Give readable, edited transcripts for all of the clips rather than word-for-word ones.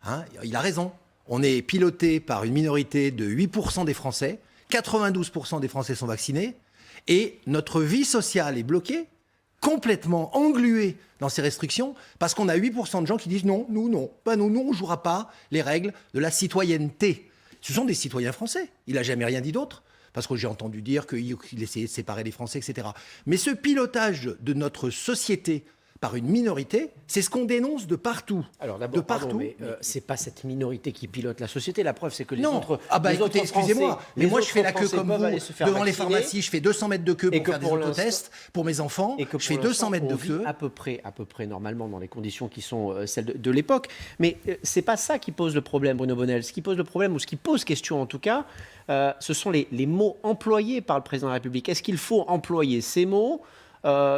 Hein, il a raison. On est piloté par une minorité de 8% des Français. 92% des Français sont vaccinés. Et notre vie sociale est bloquée, complètement engluée dans ces restrictions, parce qu'on a 8% de gens qui disent non, nous, non. Ben nous, on ne jouera pas les règles de la citoyenneté. Ce sont des citoyens français. Il n'a jamais rien dit d'autre. Parce que j'ai entendu dire qu'il essayait de séparer les Français, etc. Mais ce pilotage de notre société par une minorité, c'est ce qu'on dénonce de partout. Alors d'abord, c'est pas cette minorité qui pilote la société. La preuve, c'est que les autres... Écoutez, excusez-moi, mais moi je fais la queue comme vous, devant les pharmacies, je fais 200 mètres de queue pour faire des autotests pour mes enfants, je fais 200 mètres de queue. À peu près normalement dans les conditions qui sont celles de l'époque. Mais c'est pas ça qui pose le problème, Bruno Bonnell. Ce qui pose le problème, ou ce qui pose question en tout cas, ce sont les mots employés par le président de la République. Est-ce qu'il faut employer ces mots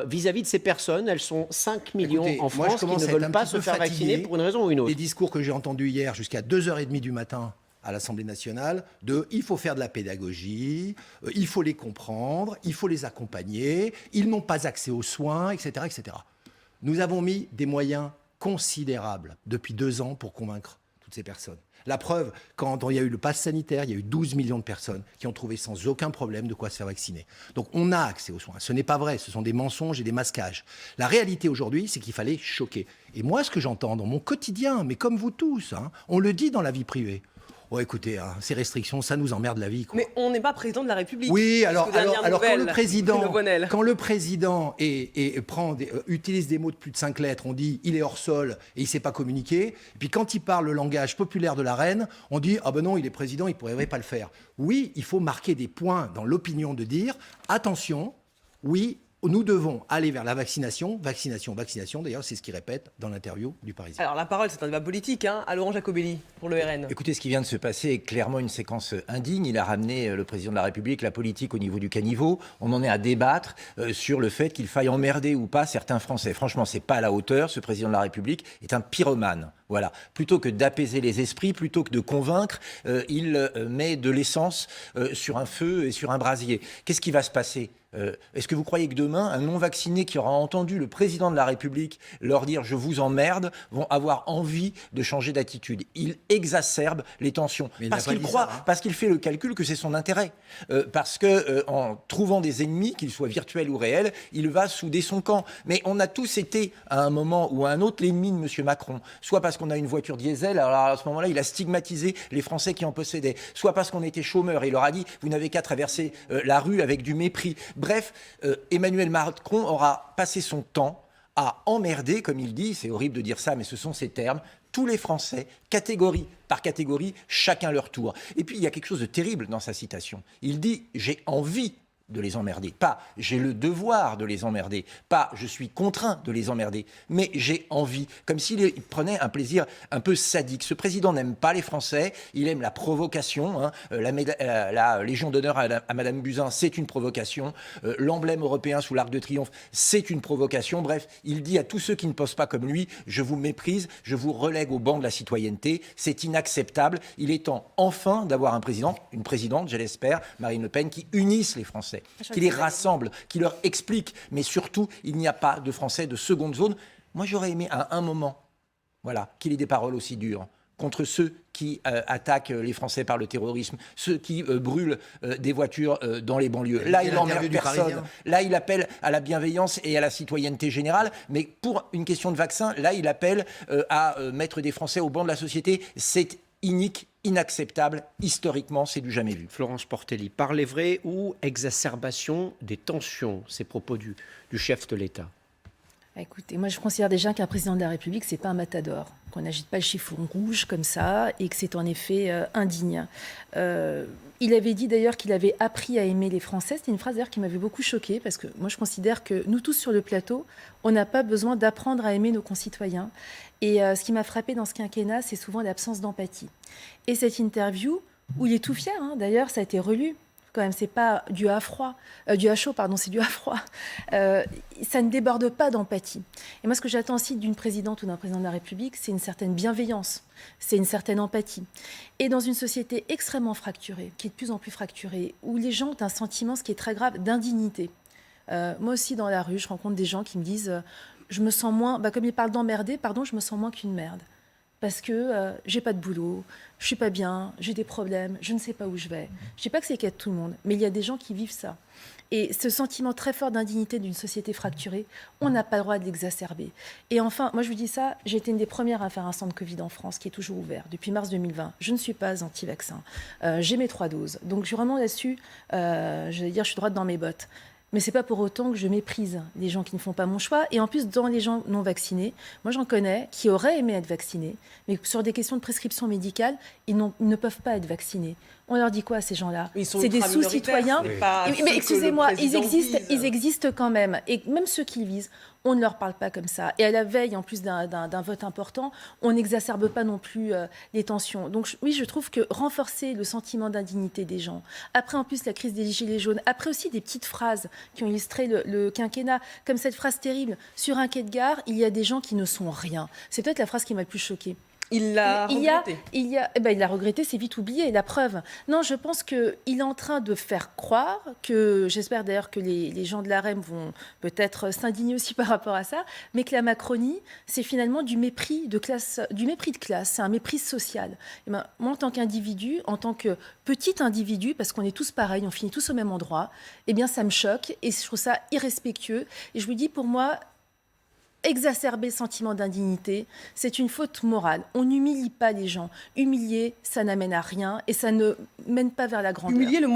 vis-à-vis de ces personnes? Elles sont 5 millions en France qui ne veulent pas se faire vacciner pour une raison ou une autre. Les discours que j'ai entendus hier jusqu'à 2h30 du matin à l'Assemblée nationale, il faut faire de la pédagogie, il faut les comprendre, il faut les accompagner, ils n'ont pas accès aux soins, etc., etc. Nous avons mis des moyens considérables depuis 2 ans pour convaincre toutes ces personnes. La preuve, quand il y a eu le pass sanitaire, il y a eu 12 millions de personnes qui ont trouvé sans aucun problème de quoi se faire vacciner. Donc on a accès aux soins. Ce n'est pas vrai, ce sont des mensonges et des masquages. La réalité aujourd'hui, c'est qu'il fallait choquer. Et moi, ce que j'entends dans mon quotidien, mais comme vous tous, on le dit dans la vie privée. Oh, écoutez, ces restrictions, ça nous emmerde la vie, quoi. Mais on n'est pas président de la République. Oui, alors quand le président utilise des mots de plus de 5 lettres, on dit il est hors sol et il ne sait pas communiquer. Et puis quand il parle le langage populaire de la reine, on dit ah ben non, il est président, il ne pourrait pas le faire. Oui, il faut marquer des points dans l'opinion de dire attention, oui, nous devons aller vers la vaccination. D'ailleurs, c'est ce qu'il répète dans l'interview du Parisien. Alors la parole, c'est un débat politique, à Laurent Jacobelli, pour le RN. Écoutez, ce qui vient de se passer est clairement une séquence indigne. Il a ramené le président de la République, la politique au niveau du caniveau. On en est à débattre sur le fait qu'il faille emmerder ou pas certains Français. Franchement, c'est pas à la hauteur. Ce président de la République est un pyromane. Voilà. Plutôt que d'apaiser les esprits, plutôt que de convaincre, il met de l'essence sur un feu et sur un brasier. Qu'est-ce qui va se passer ? Est-ce que vous croyez que demain, un non-vacciné qui aura entendu le président de la République leur dire « je vous emmerde » vont avoir envie de changer d'attitude? Il exacerbe les tensions. Parce qu'il croit, parce qu'il fait le calcul que c'est son intérêt. Parce qu'en trouvant des ennemis, qu'ils soient virtuels ou réels, il va souder son camp. Mais on a tous été, à un moment ou à un autre, l'ennemi de M. Macron. Soit parce qu'on a une voiture diesel, alors à ce moment-là, il a stigmatisé les Français qui en possédaient. Soit parce qu'on était chômeurs et il leur a dit « vous n'avez qu'à traverser la rue avec du mépris ». Bref, Emmanuel Macron aura passé son temps à emmerder, comme il dit, c'est horrible de dire ça, mais ce sont ses termes, tous les Français, catégorie par catégorie, chacun leur tour. Et puis, il y a quelque chose de terrible dans sa citation. Il dit « j'ai envie » de les emmerder. Pas « j'ai le devoir de les emmerder », pas « je suis contraint de les emmerder », mais « j'ai envie », comme s'il prenait un plaisir un peu sadique. Ce président n'aime pas les Français, il aime la provocation. La Légion d'honneur à Madame Buzyn, c'est une provocation. L'emblème européen sous l'Arc de Triomphe, c'est une provocation. Bref, il dit à tous ceux qui ne posent pas comme lui « je vous méprise, je vous relègue au banc de la citoyenneté, c'est inacceptable ». Il est temps enfin d'avoir un président, une présidente, je l'espère, Marine Le Pen, qui unisse les Français, qui les rassemble, qui leur explique, mais surtout, il n'y a pas de Français de seconde zone. Moi, j'aurais aimé à un moment, qu'il ait des paroles aussi dures contre ceux qui attaquent les Français par le terrorisme, ceux qui brûlent des voitures dans les banlieues. Là, il n'emmerde personne. Là, il appelle à la bienveillance et à la citoyenneté générale. Mais pour une question de vaccin, là, il appelle à mettre des Français au banc de la société. C'est inique, inacceptable, historiquement, c'est du jamais vu. Florence Portelli, parler vrai ou exacerbation des tensions, ces propos du chef de l'État? Écoutez, moi je considère déjà qu'un président de la République, c'est pas un matador, qu'on n'agite pas le chiffon rouge comme ça et que c'est en effet indigne. Il avait dit d'ailleurs qu'il avait appris à aimer les Français. C'était une phrase d'ailleurs qui m'avait beaucoup choquée parce que moi je considère que nous tous sur le plateau, on n'a pas besoin d'apprendre à aimer nos concitoyens. Et ce qui m'a frappée dans ce quinquennat, c'est souvent l'absence d'empathie. Et cette interview, où il est tout fier, d'ailleurs ça a été relu, quand même, c'est pas du à froid, du à chaud, pardon, c'est du à froid. Ça ne déborde pas d'empathie. Et moi, ce que j'attends aussi d'une présidente ou d'un président de la République, c'est une certaine bienveillance, c'est une certaine empathie. Et dans une société extrêmement fracturée, qui est de plus en plus fracturée, où les gens ont un sentiment, ce qui est très grave, d'indignité. Moi aussi, dans la rue, je rencontre des gens qui me disent je me sens moins, comme ils parlent d'emmerder, je me sens moins qu'une merde. parce que j'ai pas de boulot, je suis pas bien, j'ai des problèmes, je ne sais pas où je vais. Je dis pas que c'est le cas de tout le monde, mais il y a des gens qui vivent ça. Et ce sentiment très fort d'indignité d'une société fracturée, on n'a pas le droit de l'exacerber. Et enfin, moi je vous dis ça, j'ai été une des premières à faire un centre Covid en France qui est toujours ouvert depuis mars 2020. Je ne suis pas anti-vaccin. J'ai mes 3 doses. Donc je suis vraiment là-dessus, je suis droite dans mes bottes. Mais ce n'est pas pour autant que je méprise les gens qui ne font pas mon choix. Et en plus, dans les gens non vaccinés, moi j'en connais qui auraient aimé être vaccinés, mais sur des questions de prescription médicale, ils ne peuvent pas être vaccinés. On leur dit quoi à ces gens-là? C'est des sous-citoyens. Mais excusez-moi, ils existent quand même. Et même ceux qui visent, on ne leur parle pas comme ça. Et à la veille, en plus d'un vote important, on n'exacerbe pas non plus les tensions. Donc oui, je trouve que renforcer le sentiment d'indignité des gens, après en plus la crise des gilets jaunes, après aussi des petites phrases qui ont illustré le quinquennat, comme cette phrase terrible, sur un quai de gare, il y a des gens qui ne sont rien. C'est peut-être la phrase qui m'a le plus choquée. Il l'a regretté. Il l'a regretté, c'est vite oublié, la preuve. Non, je pense qu'il est en train de faire croire, j'espère d'ailleurs que les gens de l'AREM vont peut-être s'indigner aussi par rapport à ça, mais que la Macronie, c'est finalement du mépris de classe, c'est un mépris social. Et moi, en tant qu'individu, en tant que petit individu, parce qu'on est tous pareils, on finit tous au même endroit, eh bien ça me choque et je trouve ça irrespectueux. Et je vous dis, pour moi, exacerber le sentiment d'indignité, c'est une faute morale. On n'humilie pas les gens. Humilier, ça n'amène à rien et ça ne mène pas vers la grandeur.